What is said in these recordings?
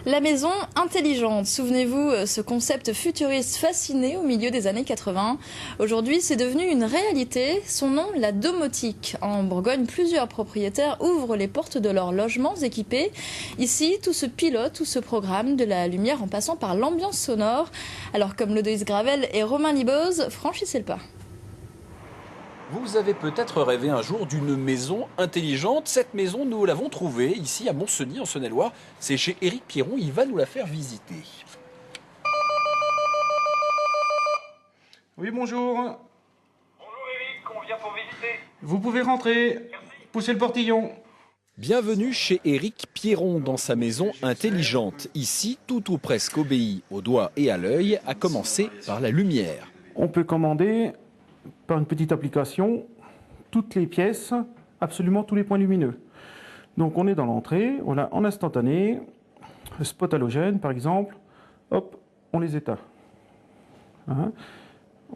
La maison intelligente, souvenez-vous, ce concept futuriste fasciné au milieu des années 80. Aujourd'hui, c'est devenu une réalité. Son nom, la domotique. En Bourgogne, plusieurs propriétaires ouvrent les portes de leurs logements équipés. Ici, tout se pilote, tout se programme, de la lumière en passant par l'ambiance sonore. Alors, comme Lodoïs Gravel et Romain Liboz, franchissez le pas. Vous avez peut-être rêvé un jour d'une maison intelligente. Cette maison, nous l'avons trouvée ici à Montcenis, en Saône-et-Loire. C'est chez Éric Pierron, il va nous la faire visiter. Oui, bonjour. Bonjour Eric, on vient pour visiter. Vous pouvez rentrer. Poussez le portillon. Bienvenue chez Éric Pierron dans sa maison intelligente. Ici, tout ou presque obéit au doigt et à l'œil, à commencer par la lumière. On peut commander par une petite application toutes les pièces, absolument tous les points lumineux. Donc on est dans l'entrée, on a en instantané, le spot halogène par exemple, hop, on les éteint. Hein.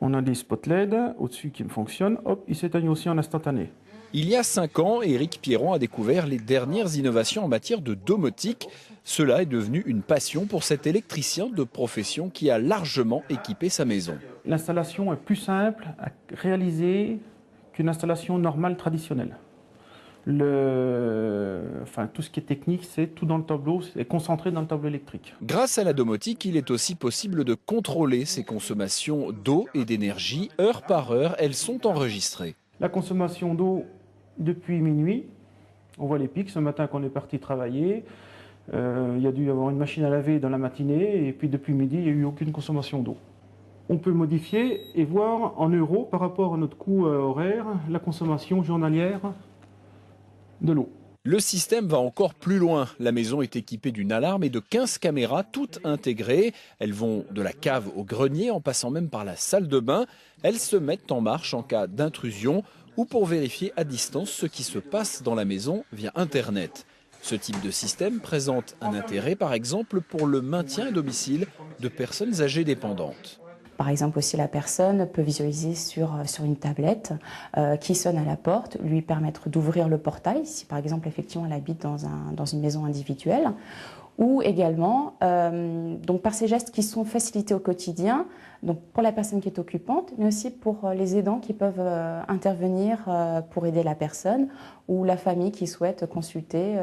On a des spots LED au-dessus qui fonctionnent, hop, ils s'éteignent aussi en instantané. Il y a 5 ans, Éric Pierron a découvert les dernières innovations en matière de domotique. Cela est devenu une passion pour cet électricien de profession qui a largement équipé sa maison. L'installation est plus simple à réaliser qu'une installation normale traditionnelle. Tout ce qui est technique, c'est tout dans le tableau, c'est concentré dans le tableau électrique. Grâce à la domotique, il est aussi possible de contrôler ses consommations d'eau et d'énergie. Heure par heure, elles sont enregistrées. La consommation d'eau depuis minuit, on voit les pics. Ce matin, quand on est parti travailler, il y a dû y avoir une machine à laver dans la matinée, et puis depuis midi, il n'y a eu aucune consommation d'eau. On peut modifier et voir en euros, par rapport à notre coût horaire, la consommation journalière de l'eau. Le système va encore plus loin. La maison est équipée d'une alarme et de 15 caméras, toutes intégrées. Elles vont de la cave au grenier, en passant même par la salle de bain. Elles se mettent en marche en cas d'intrusion ou pour vérifier à distance ce qui se passe dans la maison via Internet. Ce type de système présente un intérêt, par exemple, pour le maintien à domicile de personnes âgées dépendantes. Par exemple aussi la personne peut visualiser sur une tablette qui sonne à la porte, lui permettre d'ouvrir le portail si par exemple effectivement elle habite dans une maison individuelle, ou également donc par ces gestes qui sont facilités au quotidien, donc pour la personne qui est occupante, mais aussi pour les aidants qui peuvent intervenir pour aider la personne, ou la famille qui souhaite consulter,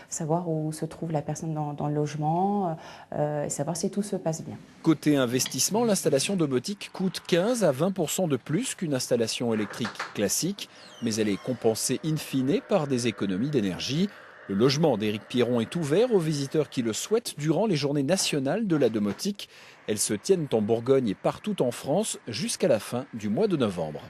savoir où se trouve la personne dans le logement, et savoir si tout se passe bien. Côté investissement, l'installation domotique coûte 15 à 20% de plus qu'une installation électrique classique, mais elle est compensée in fine par des économies d'énergie. Le logement d'Éric Pierron est ouvert aux visiteurs qui le souhaitent durant les journées nationales de la domotique. Elles se tiennent en Bourgogne et partout en France jusqu'à la fin du mois de novembre.